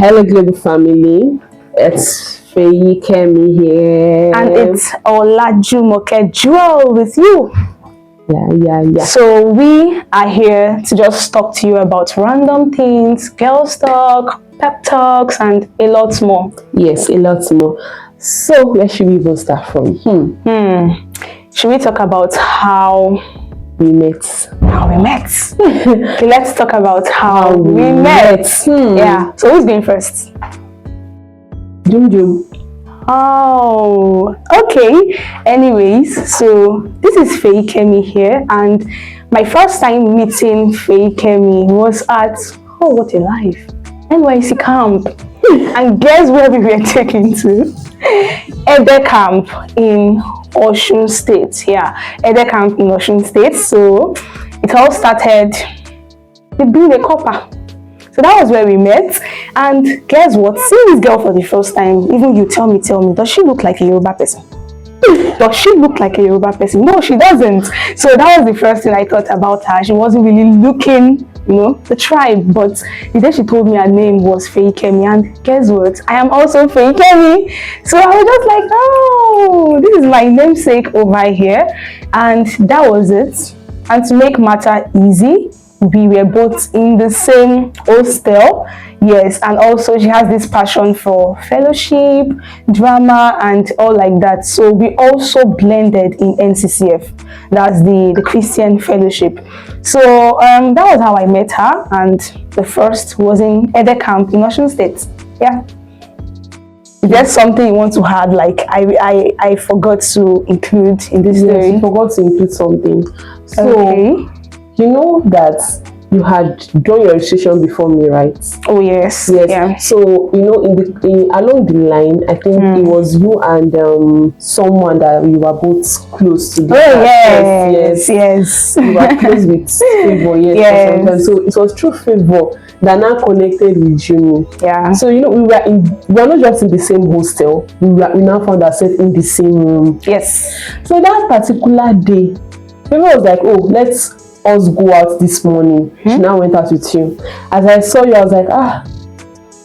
Hello, Global family. It's Faye Kemi here. And it's Olajumoke Jewel with you. Yeah. So we are here to just talk to you about random things, girls talk, pep talks, and a lot more. Yes, a lot more. So where should we even start from? Should we talk about how we met? Okay, let's talk about how we met. Yeah. So who's going first? Jum. Oh, okay. Anyways, so this is Faye Kemi here, and my first time meeting Faye Kemi was at what a life, NYC camp. And guess where we were taken to? Ede camp in Osun State. Yeah, Ede camp in Osun State. So it all started with being a copper. So that was where we met. And guess what? Seeing this girl for the first time, even you tell me, does she look like a Yoruba person? Does she look like a Yoruba person? No, she doesn't. So that was the first thing I thought about her. She wasn't really looking, the tribe. But the day she told me her name was Faye Kemi, and guess what? I am also Faye Kemi. So I was just like, oh, this is my namesake over here. And that was it. And to make matter easy, we were both in the same hostel. Yes, and also she has this passion for fellowship, drama, and all like that. So we also blended in NCCF. That's the Christian fellowship. So that was how I met her, and the first was in Ede camp in Osun State. Yeah. Is there something you want to add? Like I forgot to include in this story. Yes, you forgot to include something. So okay. You know that you had done your registration before me, right? Oh yes. Yeah. So along the line, I think it was you and someone that you were both close to. Oh yes. You were close with Favor, yes. So it was through Favor that now connected with Jimmy. Yeah. So we were not just in the same hostel. We now found ourselves in the same room. Yes. So that particular day, Favor was like, "Oh, let's us go out this morning." She now went out with you. As I saw you, I was like,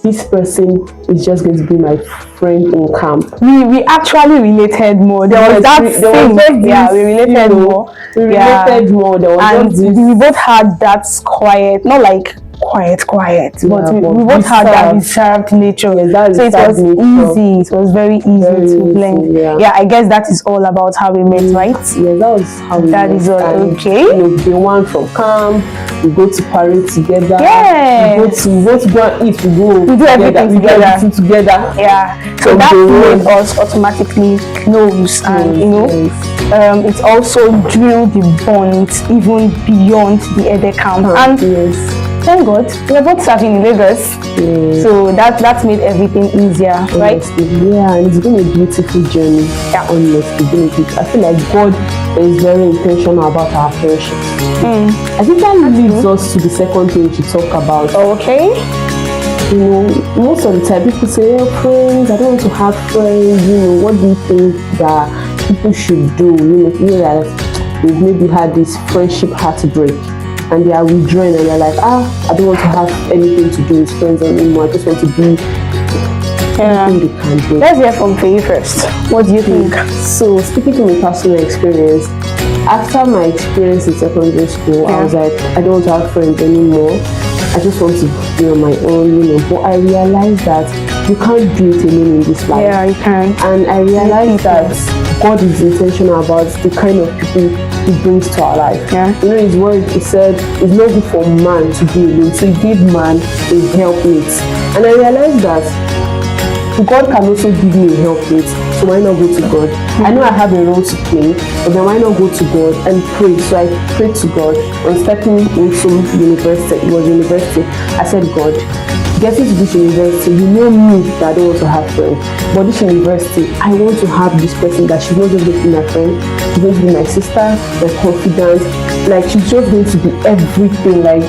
this person is just going to be my friend in camp. We actually related more. There was that thing. We related more. We both had that quiet, not like quiet, but we both had that reserved nature. So it was easy. It was very easy to blend. Yeah, I guess that is all about how we met, right? Yeah, that was how we met. That is all. Okay. Day one from camp, we go to parade together. Yeah. We go to go and eat. We do everything together. Yeah. So that made us automatically close, and it also drew the bond even beyond the Ede camp. And thank God, we are both serving in Lagos, so that made everything easier, right? Yeah, and it's been a beautiful journey. Yeah, honestly, I feel like God is very intentional about our friendship. I think that leads us to the second thing we should talk about. Okay. Most of the time people say, friends, I don't want to have friends. What do you think that people should do? That we've maybe had this friendship heartbreak, and they are withdrawing, and they're like, I don't want to have anything to do with friends anymore. I just want to be anything they can do. Let's hear from Faye first. What do you think? So, speaking from my personal experience, after my experience in secondary school, I was like, I don't want to have friends anymore. I just want to be on my own, But I realized that you can't do it alone in this life. Yeah, you can't. And I realized that God is intentional about the kind of people He brings to our life. Yeah. His word, He said, it's not good for man to be alone. So He gave man a helpmate. And I realized that God can also give me a helpmate. So why not go to God? I know I have a role to play, but then why not go to God and pray? So I prayed to God on stepping into university. It was university. I said, God, getting to this university, you know me that I don't want to have friends. But this university, I want to have this person that she's not just going to be my friend, she's going to be my sister, my confidant, like she's just going to be everything, like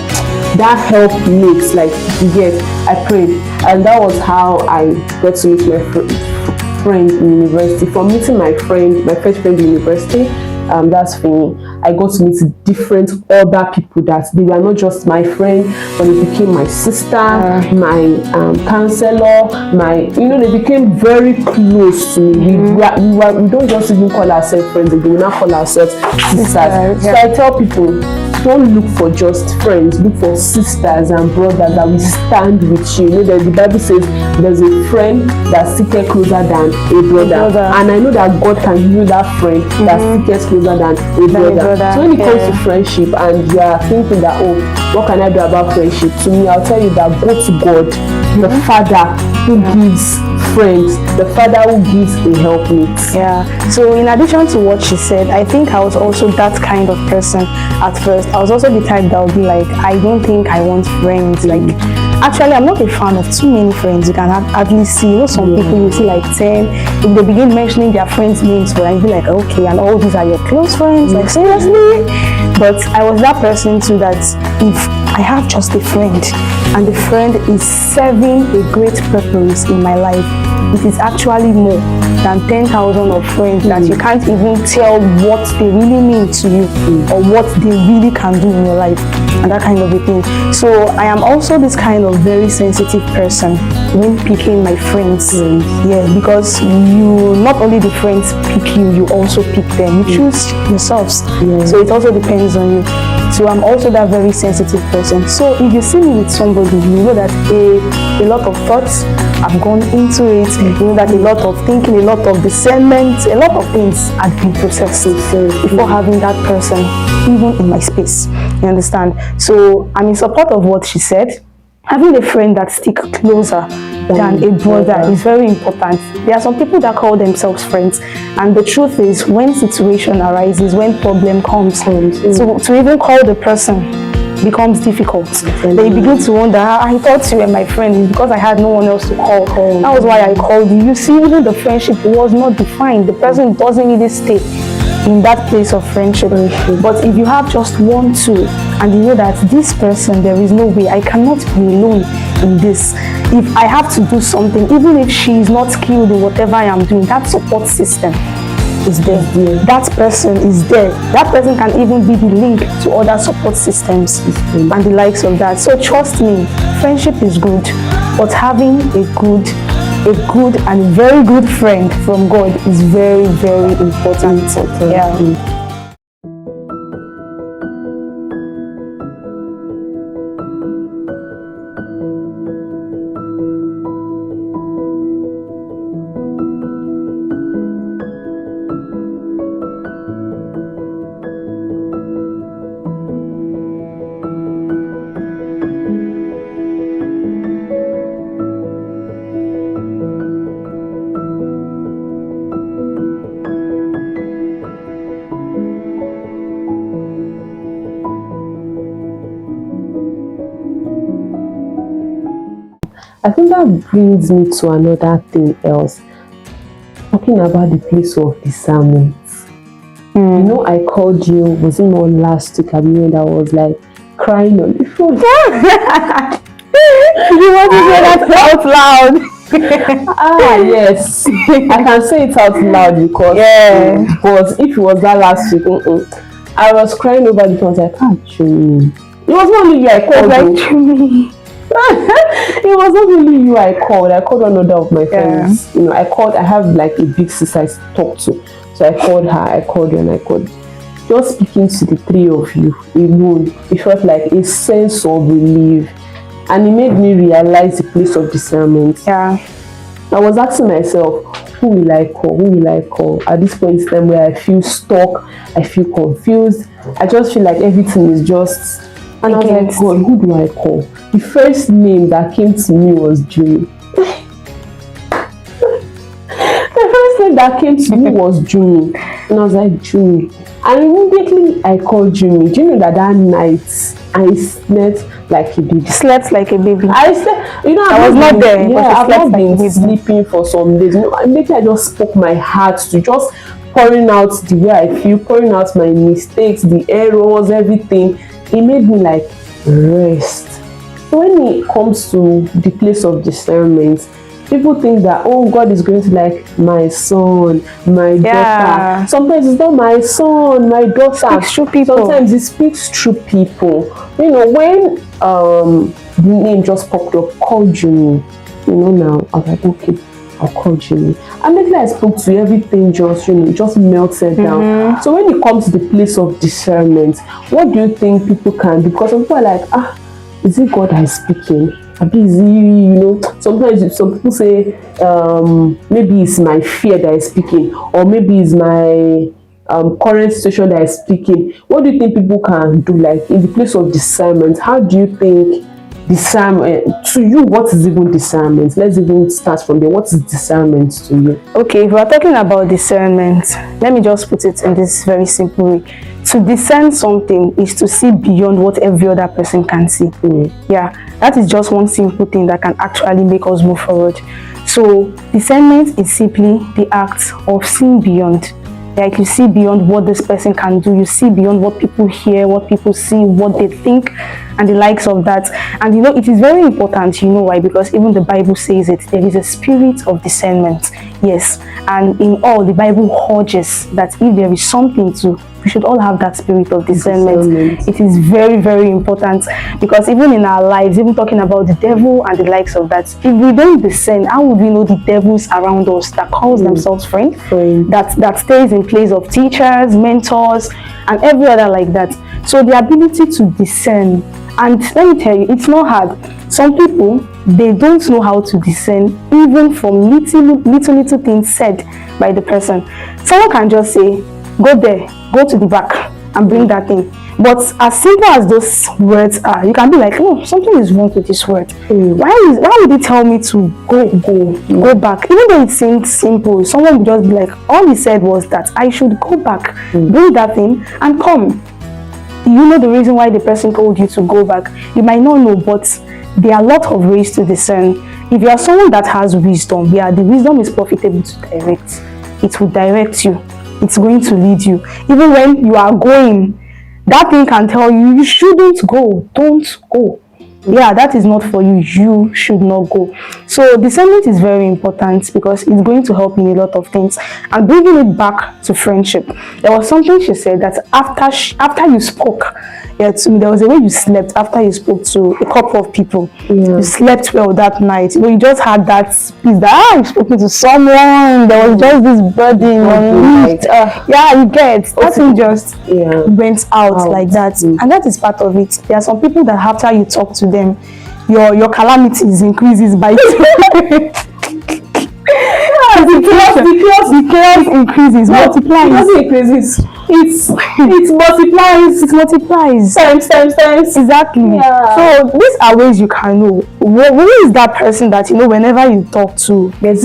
that help makes, like, yes, I prayed. And that was how I got to meet my friend in university. From meeting my first friend in university, that's Finny. I got to meet different other people that they were not just my friend, but they became my sister, my counselor, they became very close to me. We don't just even call ourselves friends again, we now call ourselves sisters. So I tell people, don't look for just friends, look for sisters and brothers that will stand with you. The Bible says there's a friend that sticketh closer than a brother. And I know that God can use that friend that sticketh closer than a brother. So when it comes to friendship and you are thinking that, oh, what can I do about friendship? To me, I'll tell you that go to God, the Father who gives friends, the Father who gives a helpmate. Yeah. So in addition to what she said, I think I was also that kind of person at first. I was also the type that would be like, I don't think I want friends. Like, actually, I'm not a fan of too many friends. You can hardly see, some people you see like 10. If they begin mentioning their friends' names, for I'll be like, okay, and all these are your close friends? Like, seriously? But I was that person too that if I have just a friend and the friend is serving a great purpose in my life, it is actually more than 10,000 of friends that you can't even tell what they really mean to you or what they really can do in your life and that kind of a thing. So I am also this kind of very sensitive person when picking my friends. Yeah, because you not only the friends pick you, you also pick them. You choose yourselves. So it also depends on you. So I'm also that very sensitive person. So if you see me with somebody, you know that a lot of thoughts have gone into it. You know that a lot of thinking, a lot of discernment, a lot of things had been processed before having that person even in my space. You understand? So I'm in support of what she said. Having a friend that sticks closer than a brother is very important. There are some people that call themselves friends, and the truth is, when situation arises, when problem comes, so to even call the person becomes difficult. They begin to wonder, I thought you were my friend, it's because I had no one else to call. That was why I called you. You see, even the friendship was not defined. The person doesn't really stay in that place of friendship. But if you have just 1, 2, and you know that this person, there is no way, I cannot be alone in this. If I have to do something, even if she is not skilled in whatever I am doing, that support system is there. That person is there. That person can even be the link to other support systems and the likes of that. So trust me, friendship is good, but having a good and very good friend from God is very, very important. Yeah. I think that brings me to another thing else. Talking about the place of discernment. You know, I called you, was it not last week? I mean, that was like crying on the phone. You want to say that out loud? Yes. I can say it out loud because but if it was that last week, I was crying over the phone. I was like, Jimmy. It was not only you I called. Like Jimmy. It was not really you I called one other of my friends. You know, I have like a big sister I talk to. So I called her, I called you, and I called. Just speaking to the three of you alone, it felt like a sense of relief. And it made me realize the place of discernment. Yeah. I was asking myself, who will I call? Who will I call? At this point in time where I feel stuck, I feel confused. I just feel like everything is just... And I was like, God, who do I call? The first name that came to me was Jimmy. The first name that came to me was Jimmy. And I was like, Jimmy. And immediately I called Jimmy. Do you know that night I slept like a baby? Slept like a baby. I slept, you know, I was not there. Yeah, I've not been sleeping for some days. You know, maybe I just spoke my heart to just pouring out the way I feel, pouring out my mistakes, the errors, everything. It made me like rest. So when it comes to the place of discernment, people think that, oh, God is going to like my son, my daughter. Sometimes it's not my son, my daughter. Speaks through people. Sometimes it speaks through people. You know, when the name just popped up, called Jimmy, you know, now I was like, okay, I'll call Jimmy. And maybe I spoke to you, everything just, you know, just melted down. So when it comes to the place of discernment, what do you think people can do? Because some people are like, is it God that is speaking? Is he, you know, sometimes some people say, maybe it's my fear that is speaking, or maybe it's my current situation that is speaking. What do you think people can do, like in the place of discernment? How do you think discernment to you? What is even discernment? Let's even start from there. What is discernment to you? Okay, if we're talking about discernment, let me just put it in this very simple way. To discern something is to see beyond what every other person can see. Yeah, that is just one simple thing that can actually make us move forward. So discernment is simply the act of seeing beyond. Like, you see beyond what this person can do, you see beyond what people hear, what people see, what they think, and the likes of that. And you know, it is very important. You know why? Because even the Bible says it, there is a spirit of discernment. Yes, and in all, the Bible urges that if there is something to, we should all have that spirit of discernment. It is very, very important, because even in our lives, even talking about the devil and the likes of that, if we don't discern, how would we know the devils around us that calls themselves friend, that stays in place of teachers, mentors, and every other like that? So the ability to discern, and let me tell you, it's not hard. Some people, they don't know how to discern even from little things said by the person. Someone can just say, go there, go to the back and bring that thing. But as simple as those words are, you can be like, oh, something is wrong with this word. Why would he tell me to go back? Even though it seems simple, someone would just be like, all he said was that I should go back, bring that thing and come. You know the reason why the person told you to go back. You might not know, but there are a lot of ways to discern. If you are someone that has wisdom, the wisdom is profitable to direct. It will direct you. It's going to lead you. Even when you are going, that thing can tell you, you shouldn't go. Don't go. Yeah, that is not for you. You should not go. So discernment is very important, because it's going to help in a lot of things. And bringing it back to friendship, there was something she said that after you spoke, there was a way you slept after you spoke to a couple of people. You slept well that night. You know, you just had that peace that you've spoken to someone. There was just this burden on it. You get nothing just went out like that, and that is part of it. There are some people that after you talk to them, your calamities increases by the chaos increases, multiplies. It multiplies times. Exactly. So these are ways you can know who is that person that, you know, whenever you talk to, you get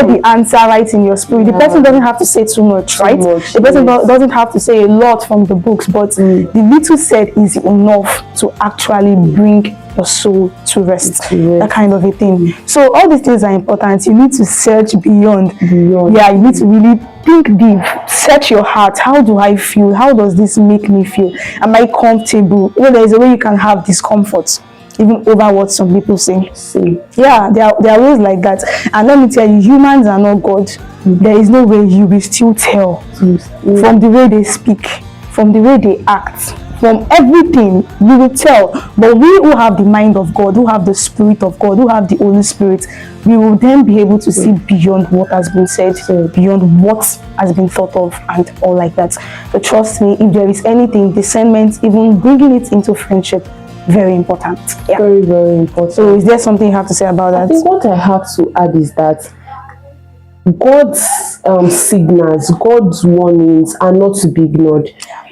the answer right in your spirit. The person doesn't have to say too much, right? The person doesn't have to say a lot from the books, but the little said is enough to actually bring your soul to rest. That kind of a thing. So all these things are important. You need to search beyond. You need to really think deep. Search your heart. How do I feel? How does this make me feel? Am I comfortable? You know, there is a way you can have discomfort even over what some people say. There are ways like that. And let me tell you, humans are not God. There is no way you will still tell from the way they speak, from the way they act, from everything. You will tell. But we who have the mind of God, who have the Spirit of God, who have the Holy Spirit, we will then be able to see beyond what has been said, beyond what has been thought of, and all like that. So trust me, if there is anything, discernment, even bringing it into friendship, very important. Very, very important. So is there something you have to say about that? I think what I have to add is that God's signals, God's warnings are not to be ignored.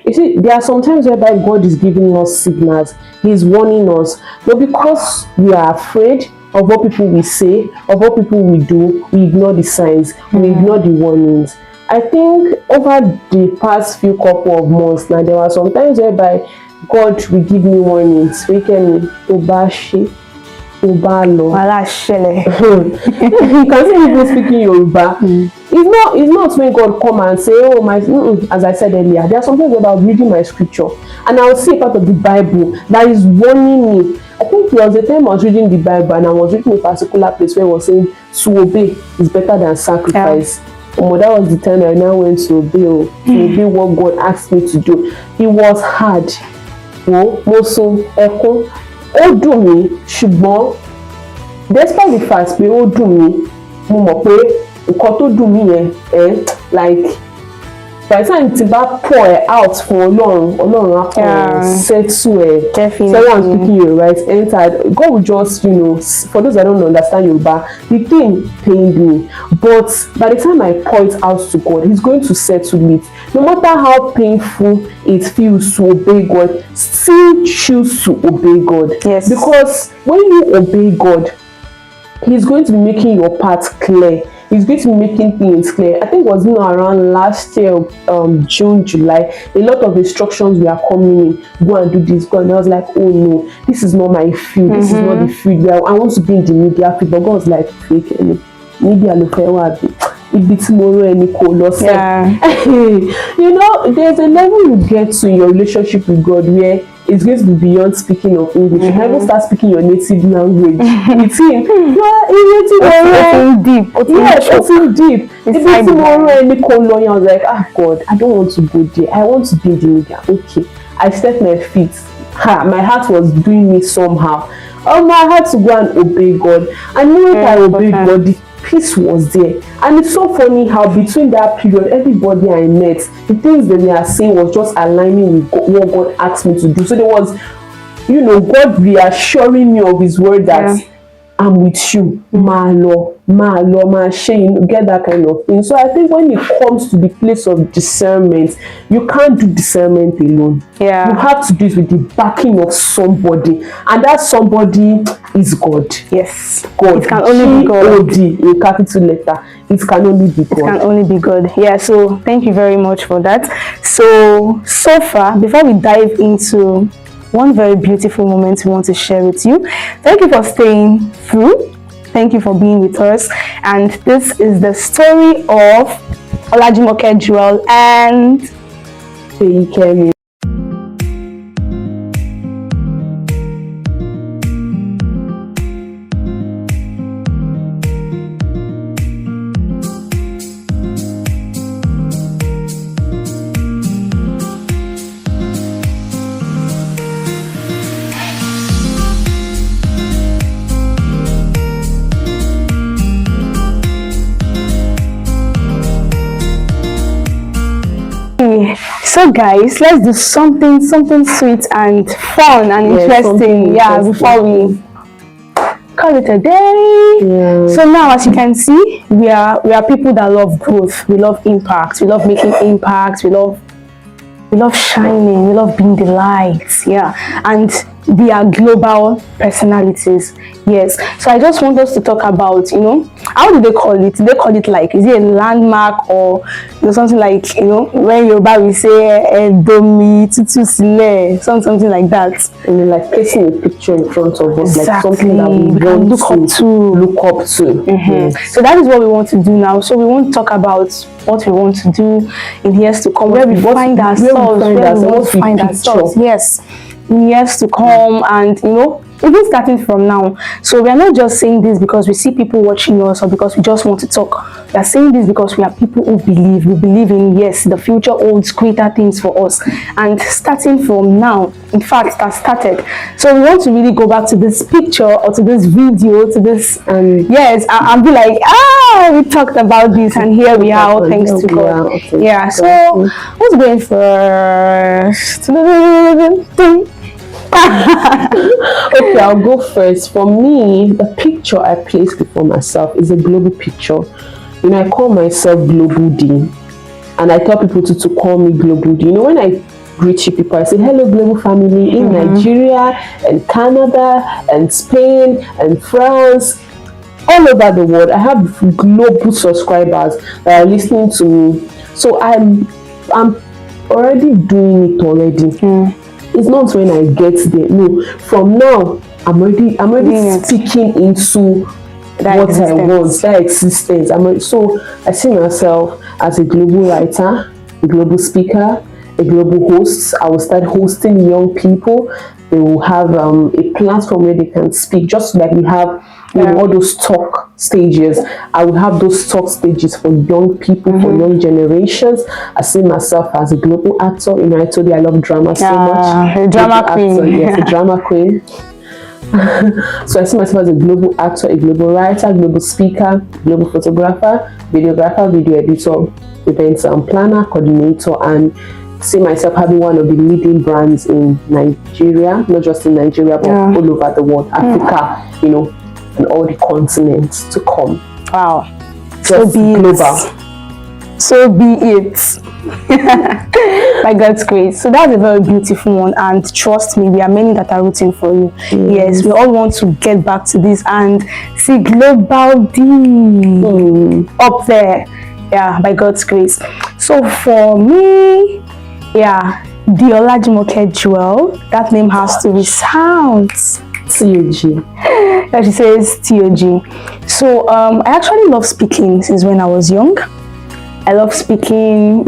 You see, there are some times whereby God is giving us signals, He's warning us, but because we are afraid of what people will say, of what people will do, we ignore the signs, we ignore the warnings. I think over the past few couple of months now, there were some times whereby God will give me warnings. We can Obashi, Obalo. You can see people speaking Yoruba. It's not when God come and say, oh my, as I said earlier, there are some things about reading my scripture and I'll see a part of the Bible that is warning me. I think there was a time I was reading the Bible and I was reading a particular place where it was saying to obey is better than sacrifice. Yeah. That was the time I now went to obey what God asked me to do. It was hard. Mo sun ẹkún, ó dùn mí, ṣùgbọ́n despite the fact pé ó dùn mí, mo mọ̀ pé nǹkan tó dùn mí yẹn like by the time tí bá pour it out fún Ọlọ́run á kàn settle ẹ̀. Definitely. So I'm speaking Yoruba, entered. God will just, for those that don't understand Yoruba, the thing pained me. But by the time I pour it out to God, He's going to settle it. No matter how painful it feels to obey God, still choose to obey God. Yes. Because when you obey God, He's going to be making your path clear. He's going to be making things clear. I think it was around last year, June, July, a lot of instructions were coming in. Go and do this, go. And I was like, oh no, this is not my field. This is not the field where I want to be in the media field. But God was like, fake media ibi tí mo rán ẹni kò lọ sẹ́. There's a level you get to in your relationship with God where it's going to be beyond speaking of English. You can even start speaking your native language. It's in deep. It's in deep. Ibi tí mo rán ẹni kò lọ yẹn, I was like, God, I don't want to go there. I want to be in the media. Okay, I stepped my feet. My heart was doing me somehow. I had to go and obey God. And when I obeyed God, the peace was there. And it's so funny how between that period, everybody I met, the things that they are saying was just aligning with what God asked me to do. So there was, God reassuring me of His word that I'm with you, my Lord, get that kind of thing. So I think when it comes to the place of discernment, you can't do discernment alone. Yeah. You have to do it with the backing of somebody, and that somebody is God. Yes, God. It can only be God. G-O-D in capital letter. It can only be God. It can only be God. Yeah. So thank you very much for that. So far, before we dive into one very beautiful moment we want to share with you. Thank you for staying through. Thank you for being with us. And this is the story of Olajimoke Jewel and Feikemi. So guys, let's do something sweet and fun and interesting. Before we call it a day. So now, as you can see, we are people that love growth. We love impact. We love making impact. We love shining. We love being the light. And we are global personalities. Yes. So I just want us to talk about, how do they call it? Do they call it like, is it a landmark or something like, when Yoruba we say Domi Tutu Sile, something like that. And like placing a picture in front of us, like something that we want to look up to. Yes. So that is what we want to do now. So we want to talk about what we want to do in years to come, where we find ourselves. Yes. In years to come, and even starting from now. So we are not just saying this because we see people watching us or because we just want to talk. We are saying this because we are people who believe. We believe in, yes, the future holds greater things for us. And starting from now, in fact, that started. So we want to really go back to this picture or to this video, to this, and be like, we talked about this and here we are, all thanks to God. Yeah, so who's going first? Okay, I'll go first. For me, the picture I place before myself is a global picture. I call myself Global Dee, and I tell people to call me Global Dee. When I greet you people, I say hello global family in Nigeria and Canada and Spain and France, all over the world. I have global subscribers that are listening to me. So I'm already doing it already. It's not when I get there. No, from now I'm already speaking into what I want, that existence. So I see myself as a global writer, a global speaker, a global host. I will start hosting young people. They will have a platform where they can speak, just like we have all those talk stages. I will have those talk stages for young people, for young generations. I see myself as a global actor. I told you I love drama so much. A drama queen. Yes, a drama queen. So I see myself as a global actor, a global writer, global speaker, global photographer, videographer, video editor, events planner, coordinator, and see myself having one of the leading brands in Nigeria, not just in Nigeria, but all over the world, Africa, and all the continents to come. Wow. So be global. So be it. By God's grace. So that's a very beautiful one, and trust me, there are many that are rooting for you. Yes, we all want to get back to this and see Global D up there. Yeah, by God's grace. So for me, the Olajimoke Jewel, that name has to resound. TOJ. Yeah, she says TOJ. So I actually love speaking since when I was young. I love speaking,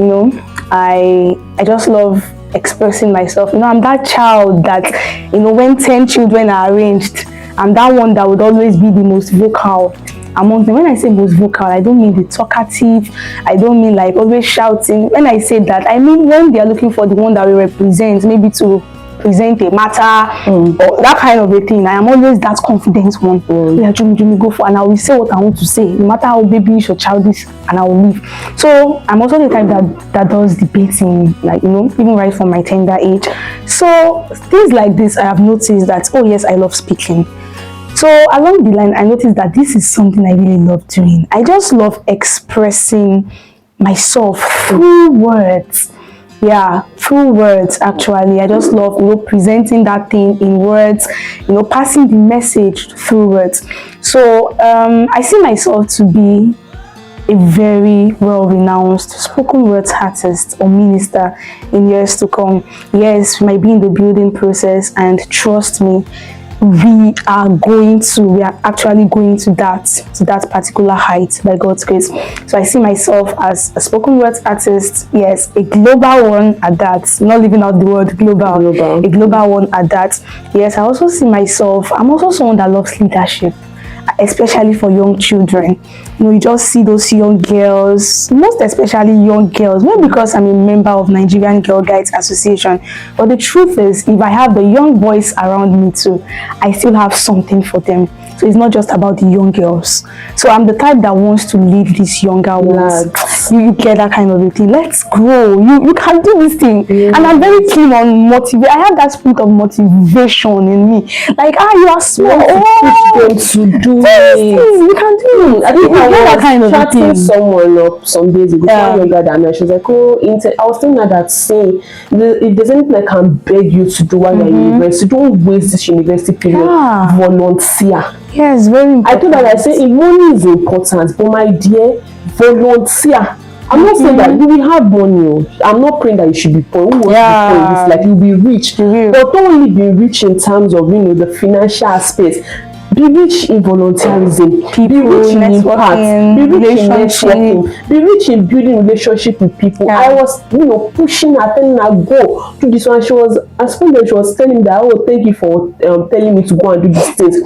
I just love expressing myself. I'm that child that, when 10 children are arranged, I'm that one that would always be the most vocal among them. When I say most vocal, I don't mean the talkative, I don't mean like always shouting. When I say that, I mean when they are looking for the one that will represent, maybe to present a matter or that kind of a thing. I am always that confident one. Yeah, Jimmy, go for, and I will say what I want to say, no matter how babyish or childish, and I will leave. So I'm also the type that does debating, like even right from my tender age. So things like this, I have noticed that, oh yes, I love speaking. So along the line, I noticed that this is something I really love doing. I just love expressing myself through words. Yeah, through words, actually. I just love, presenting that thing in words, passing the message through words. So I see myself to be a very well-renowned spoken words artist or minister in years to come. Yes, we might be in the building process, and trust me, we are actually going to that particular height by God's grace. So I see myself as a spoken words artist, yes, a global one at that, not leaving out the word global, a global one at that. Yes, I also see myself, I'm also someone that loves leadership, especially for young children. You just see those young girls, most especially young girls, not because I'm a member of Nigerian Girl Guides Association, but the truth is, if I have the young boys around me too, I still have something for them. So it's not just about the young girls. So I'm the type that wants to lead these younger ones. You get that kind of a thing. Let's grow. You can do this thing. And I'm very keen on motivate. I have that spirit of motivation in me. Like, you are small. Push them to do it. You can do it. I think I was that kind of chatting someone up some days ago, younger than me. She was like, I was telling her that, say, if there's anything I can beg you to do while you're in university, don't waste this university period. Volunteer. Yes, very important. I told her, I say, money is important, but my dear, volunteer. I'm not saying that you will have money. I'm not praying that you should be poor. Who wants to be poor? It's like you'll be rich. But don't only be rich in terms of, the financial aspects. Be rich in volunteerism, be rich in impact, be rich in networking, be rich in building relationship with people. I was, pushing her, telling her, go do this one. She was telling me that, thank you for telling me to go and do these things.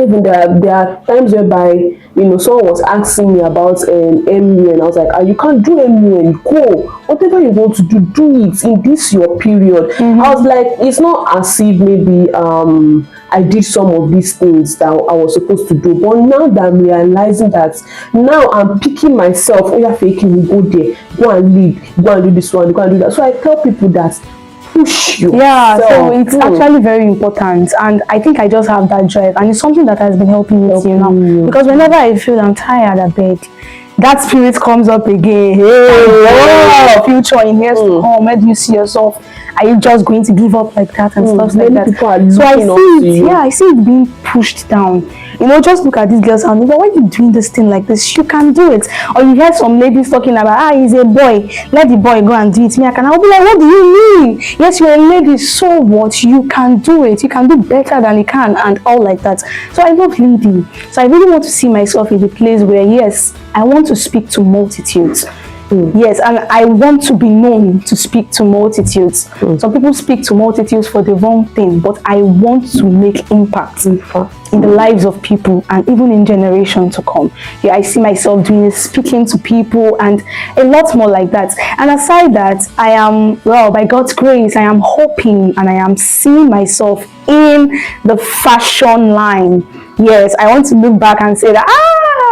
Even there are times whereby someone was asking me about MU, and I was like, you can't do MU, go, whatever you want to do it in this your period. I was like, it's not as if maybe I did some of these things that I was supposed to do, but now that I'm realizing that, now I'm picking myself, you're faking, we go there, go and lead, go and do this one, go and do that. So I tell people that push you. So it's actually very important, and I think I just have that drive, and it's something that has been helping me till now. Because whenever I feel I'm tired, I beg, that spirit comes up again. Hey, future in years to come. Where do you see yourself? Are you just going to give up like that and stuff like that? So I see it, I see it being pushed down. You know, just look at these girls and go, why are you doing this thing like this? You can do it. Or you hear some ladies talking about, he's a boy, let the boy go and do it. I'll be like, what do you mean? Yes, you're a lady, so what? You can do it. You can do better than he can, and all like that. So I love leading. So I really want to see myself in the place where, yes, I want to speak to multitudes. Yes, and I want to be known to speak to multitudes. Some people speak to multitudes for the wrong thing, but I want to make impact in the lives of people and even in generations to come. Yeah, I see myself doing it, speaking to people and a lot more like that. And aside that, I am, well, by God's grace, I am hoping and I am seeing myself in the fashion line. Yes, I want to look back and say that,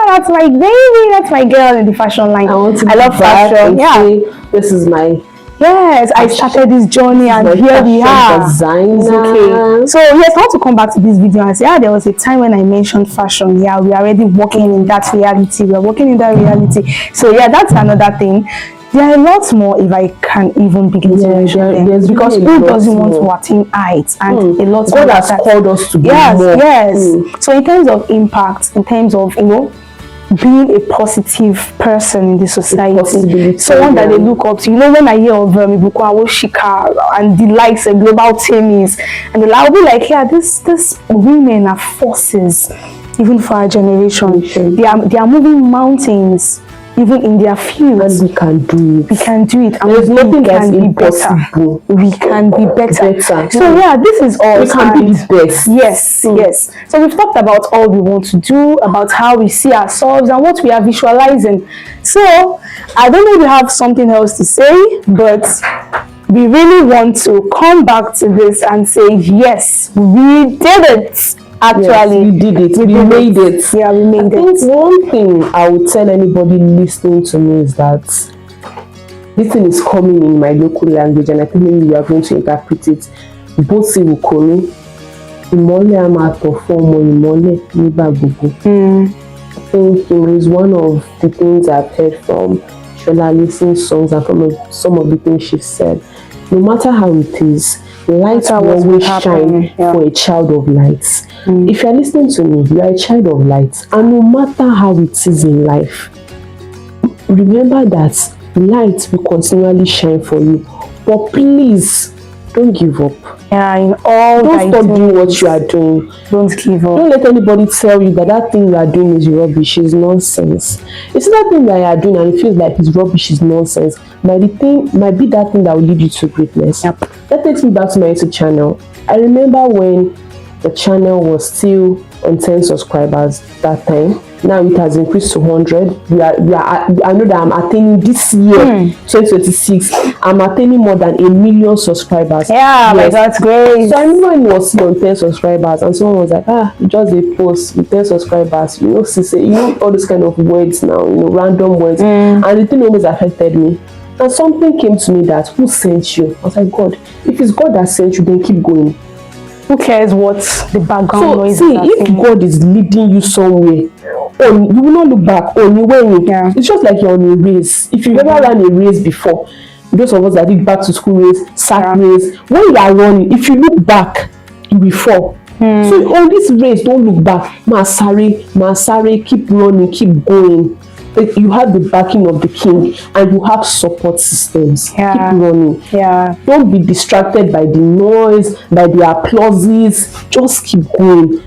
that's my baby, that's my girl in the fashion line. I love fashion. Say, this is my... Yes, I started this journey and here we are. Okay. So yes, I want to come back to this video and say, there was a time when I mentioned fashion. Yeah, we are already working in that reality. We are working in that reality. So yeah, that's another thing. There are a lot more if I can even begin to mention them, because who doesn't want to attain heights and a lot God has called us to be more. Yes. So in terms of impact, in terms of, you know, being a positive person in the society, someone that they look up to. You know, when I hear of Ibuku Shika and the likes of global teams, and I'll be like, yeah, this women are forces, even for our generation. They are moving mountains, even in their fields. And we can do it. We can do it. And there's nothing that's impossible. We can be better. So yeah, this is all. We can be the best. Yes, yes. So we've talked about all we want to do, about how we see ourselves and what we are visualizing. So I don't know if you have something else to say, but we really want to come back to this and say, yes, we did it. Actually, yes, we did it. We made it. Yeah, we made it. I think one thing I would tell anybody listening to me is that this thing is coming in my local language, and I think maybe we are going to interpret it. Both say Ukoni, Imole Amato Fomo, Imole Nibagugu. I think it is one of the things I've heard from Shola Listen's songs and from some of the things she said. No matter how it is, light will always shine for a child of light. If you're listening to me, you are a child of light. And no matter how it is in life, remember that light will continually shine for you. But please, don't give up. Yeah, in all don't stop doing what you are doing. Don't give up. Don't let anybody tell you that that thing you are doing is rubbish, is nonsense. It's that thing that you are doing and it feels like it's rubbish, is nonsense. Might be that thing that will lead you to greatness. Yep. That takes me back to my YouTube channel. I remember when the channel was still on 10 subscribers that time. Now it has increased to 100. I know that I'm attaining this year, 2026. I'm attaining more than 1 million subscribers. Yeah, yes. That's great. So I remember when it was still on 10 subscribers, and someone was like, just a post with 10 subscribers. You know, you know all those kind of words now, you know, random words. And the thing always affected me. And something came to me that, who sent you? I was like, God, if it's God that sent you, then keep going. Who cares what the background noise is? So, see, if God is leading you somewhere, you will not look back. It's just like you're on a race. If you've ever run a race before, those of us that did back to school race, sack race, when you are running, if you look back, you will fall. So on this race, don't look back. Masare, keep running, keep going. You have the backing of the king and you have support systems. Keep running. Don't be distracted by the noise, by the applauses. Just keep going.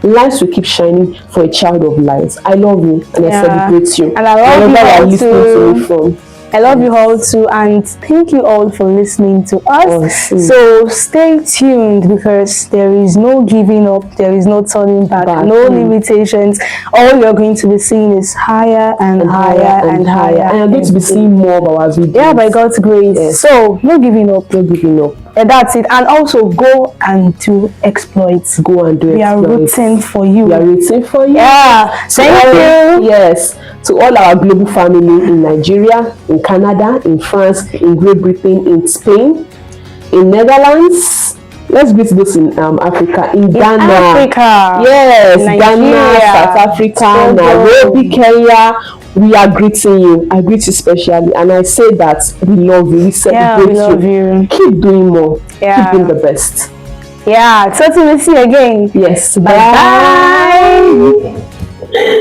Lights will keep shining for a child of light. I love you and I celebrate you. And I love you all listening to me from. I love you all too, and thank you all for listening to us. So stay tuned, because there is no giving up, there is no turning back, no limitations. All you're going to be seeing is higher and higher and higher. And you're going to be seeing more of our videos. Yeah, by God's grace. Yes. So no giving up. No giving up. And that's it. And also go and do exploits. Go and do exploits. We are rooting for you. We are rooting for you. Yeah. Thank you. Yes. To all our global family in Nigeria, in Canada, in France, in Great Britain, in Spain, in Netherlands, let's greet those in Africa, in Ghana, Africa, yes, Nigeria, Ghana, South Africa, Nairobi, Kenya. We are greeting you. I greet you specially, and I say that we love you. We celebrate we love you. Keep doing more. Yeah. Keep doing the best. Yeah. So till we see you again. Yes. Bye. Bye.